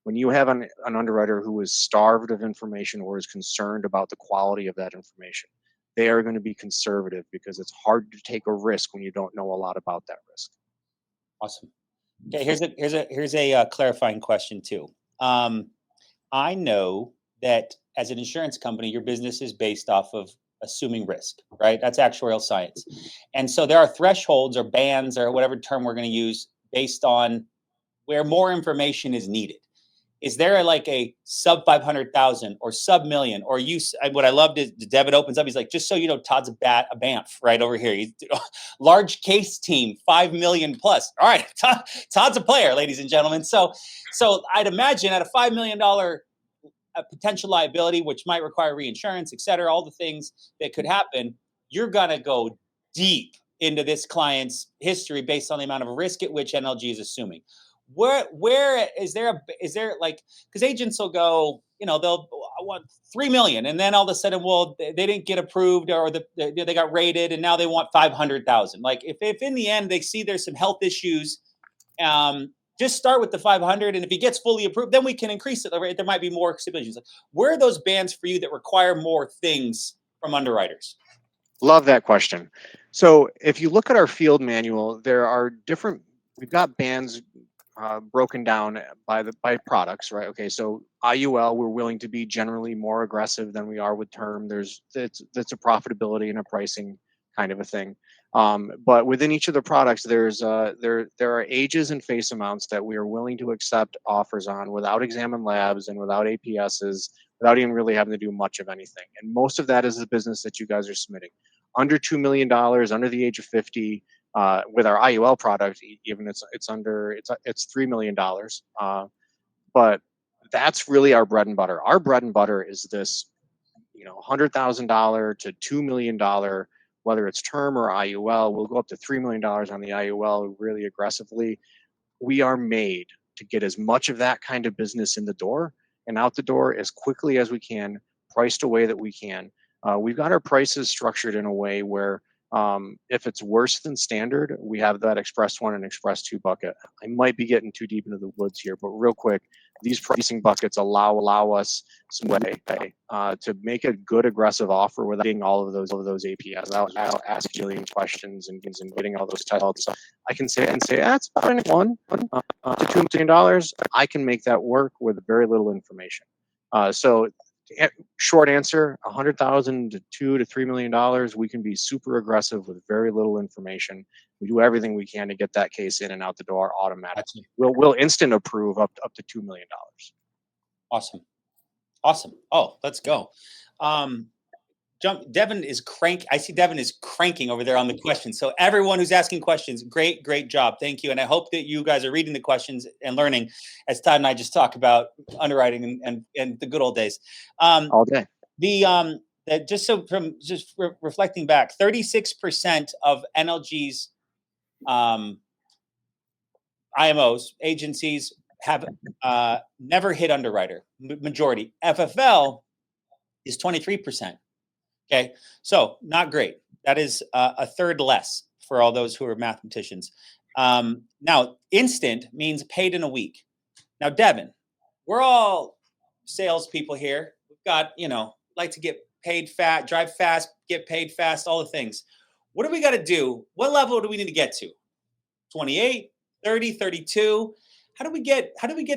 C: When you have an underwriter who is starved of information or is concerned about the quality of that information, they are going to be conservative because it's hard to take a risk when you don't know a lot about that risk.
B: Awesome. Okay, here's a clarifying question too. I know that as an insurance company, your business is based off of assuming risk, right? That's actuarial science. And so there are thresholds or bands or whatever term we're going to use based on where more information is needed. Is there like a sub 500,000 or sub million or what I loved is Devon opens up. He's like, just so you know, Todd's a Banff right over here. He's large case team, 5 million plus. All right. Todd's a player, ladies and gentlemen. So I'd imagine at a $5 million potential liability, which might require reinsurance, et cetera, all the things that could happen, you're going to go deep into this client's history based on the amount of risk at which NLG is assuming. Where is there like, because agents will go, they'll want 3 million, and then all of a sudden, well, they didn't get approved or they got rated, and now they want 500,000. Like if in the end they see there's some health issues, just start with the 500, and if he gets fully approved, then we can increase it. There might be more stipulations. Like, where are those bands for you that require more things from underwriters?
C: Love that question. So if you look at our field manual, there are different. We've got bands broken down by products, right? Okay, so IUL, we're willing to be generally more aggressive than we are with term. That's a profitability and a pricing kind of a thing. But within each of the products, there are ages and face amounts that we are willing to accept offers on without examined labs and without APSs, without even really having to do much of anything. And most of that is the business that you guys are submitting. Under $2 million, under the age of 50, with our IUL product, even it's $3 million. But that's really our bread and butter. Our bread and butter is this, $100,000 to $2 million, whether it's term or IUL. We'll go up to $3 million on the IUL really aggressively. We are made to get as much of that kind of business in the door and out the door as quickly as we can, priced a way that we can. We've got our prices structured in a way where if it's worse than standard, we have that Express 1 and Express 2 bucket. I might be getting too deep into the woods here, but real quick, these pricing buckets allow us some way to make a good aggressive offer without getting all of those APS. I'll ask Jillian questions and getting all those tests. I can say that's $1 to $2 million. I can make that work with very little information. So short answer, 100,000 to $2 to $3 million. We can be super aggressive with very little information. We do everything we can to get that case in and out the door automatically. We'll instant approve up to $2 million.
B: Awesome. Oh, let's go. Devon is I see Devon is cranking over there on the questions. So everyone who's asking questions, great job. Thank you. And I hope that you guys are reading the questions and learning as Todd and I just talk about underwriting and the good old days.
C: All day.
B: Reflecting back, 36% of NLG's IMOs, agencies, have never hit underwriter. Majority. FFL is 23%. Okay, so not great. That is a third less for all those who are mathematicians. Now, instant means paid in a week. Now, Devon, we're all salespeople here. We've got, like to get paid fast, drive fast, get paid fast, all the things. What do we got to do? What level do we need to get to? 28, 30, 32. How do we get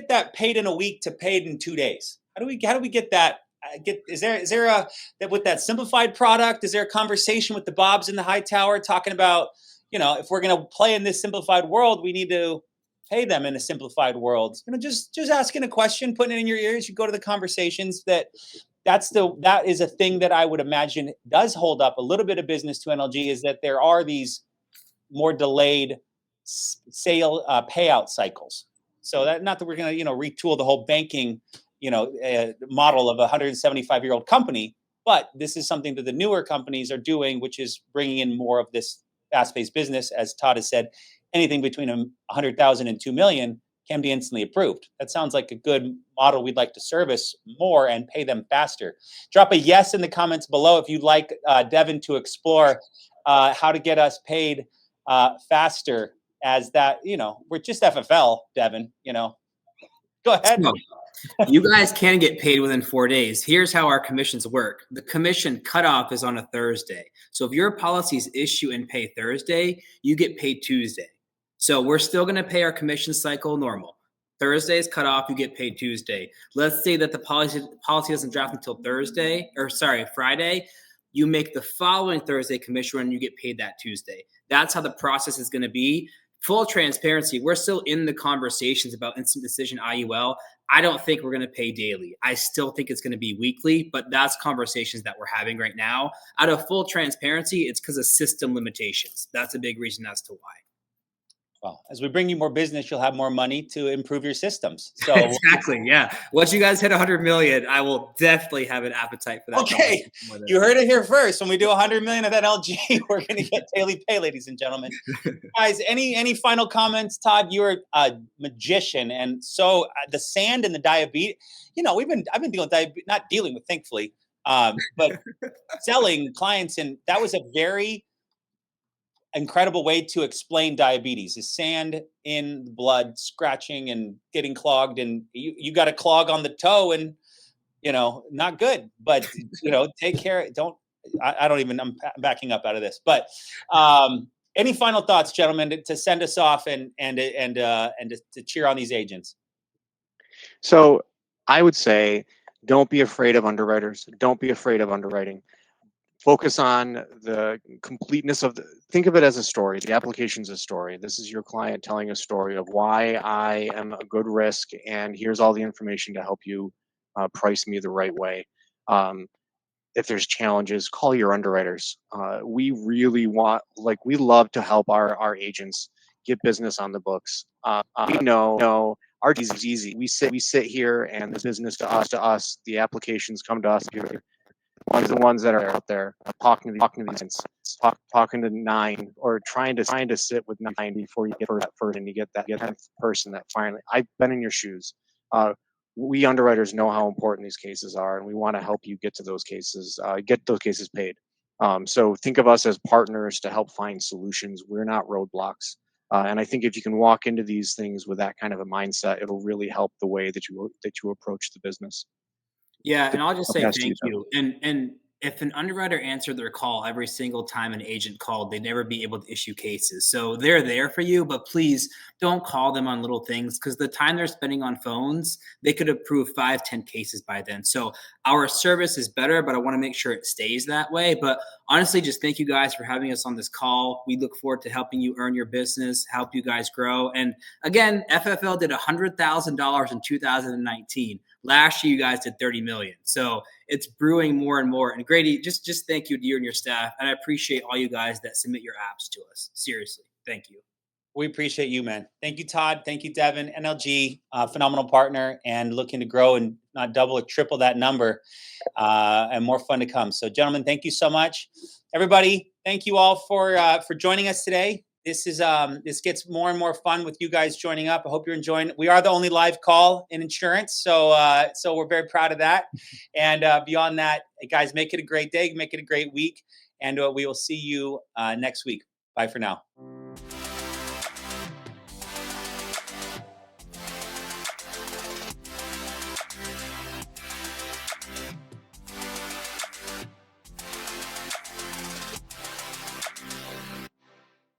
B: that paid in a week to paid in 2 days? How do we get that? Is there a that with that simplified product? Is there a conversation with the Bobs in the high tower talking about, if we're going to play in this simplified world, we need to pay them in a simplified world? Just asking a question, putting it in your ears. You go to the conversations. That is a thing that I would imagine does hold up a little bit of business to NLG, is that there are these more delayed sale payout cycles. So that, not that we're going to retool the whole banking model of a 175-year-old company, but this is something that the newer companies are doing, which is bringing in more of this fast-paced business. As Todd has said, anything between 100,000 and 2 million can be instantly approved. That sounds like a good model we'd like to service more and pay them faster. Drop a yes in the comments below if you'd like Devon to explore how to get us paid faster, as that, we're just FFL, Devon, Go ahead.
A: So, you guys can get paid within 4 days. Here's how our commissions work. The commission cutoff is on a Thursday. So if your policies issue and pay Thursday, you get paid Tuesday. So we're still going to pay our commission cycle normal. Thursday is cut off, you get paid Tuesday. Let's say that the policy doesn't draft until Friday. You make the following Thursday commission run, and you get paid that Tuesday. That's how the process is going to be. Full transparency, we're still in the conversations about instant decision IUL. I don't think we're going to pay daily. I still think it's going to be weekly, but that's conversations that we're having right now. Out of full transparency, it's because of system limitations. That's a big reason as to why.
B: Well, as we bring you more business, you'll have more money to improve your systems. So
A: exactly, yeah. Once you guys hit 100 million, I will definitely have an appetite for that.
B: Okay, you heard it here first. When we do 100 million of NLG, we're going to get daily pay, ladies and gentlemen. Guys, any final comments? Todd, you're a magician, and so the sand and the diabetes. I've been dealing with, thankfully, but selling clients, and that was a very incredible way to explain diabetes. Is sand in the blood, scratching and getting clogged, and you got a clog on the toe, and not good. But take care. I'm backing up out of this. But any final thoughts, gentlemen, to send us off and to cheer on these agents?
C: So I would say, don't be afraid of underwriters. Don't be afraid of underwriting. Focus on the completeness of think of it as a story. The application's a story. This is your client telling a story of why I am a good risk, and here's all the information to help you price me the right way. If there's challenges, call your underwriters. We really we love to help our agents get business on the books. We know our team is easy. We sit here, and the business to us, the applications come to us here. The ones that are out there talking to these, talking to 9, or trying to sit with 9 before you get that first, and you get that 10th person that finally. I've been in your shoes. We underwriters know how important these cases are, and we want to help you get to those cases, get those cases paid. So think of us as partners to help find solutions. We're not roadblocks. And I think if you can walk into these things with that kind of a mindset, it'll really help the way that you approach the business.
A: Yeah, and I'll just say thank you. And if an underwriter answered their call every single time an agent called, they'd never be able to issue cases. So they're there for you, but please don't call them on little things, because the time they're spending on phones, they could approve 5-10 cases by then. So our service is better, but I want to make sure it stays that way. But honestly, just thank you guys for having us on this call. We look forward to helping you earn your business, help you guys grow. And again, FFL did $100,000 in 2019. Last year, you guys did 30 million. So it's brewing more and more. And Grady, just thank you to you and your staff. And I appreciate all you guys that submit your apps to us. Seriously, thank you.
B: We appreciate you, man. Thank you, Todd. Thank you, Devon. NLG, phenomenal partner, and looking to grow and not double or triple that number, and more fun to come. So, gentlemen, thank you so much. Everybody, thank you all for joining us today. This gets more and more fun with you guys joining up. I hope you're enjoying it. We are the only live call in insurance, so we're very proud of that. And beyond that, guys, make it a great day, make it a great week, and we will see you next week. Bye for now.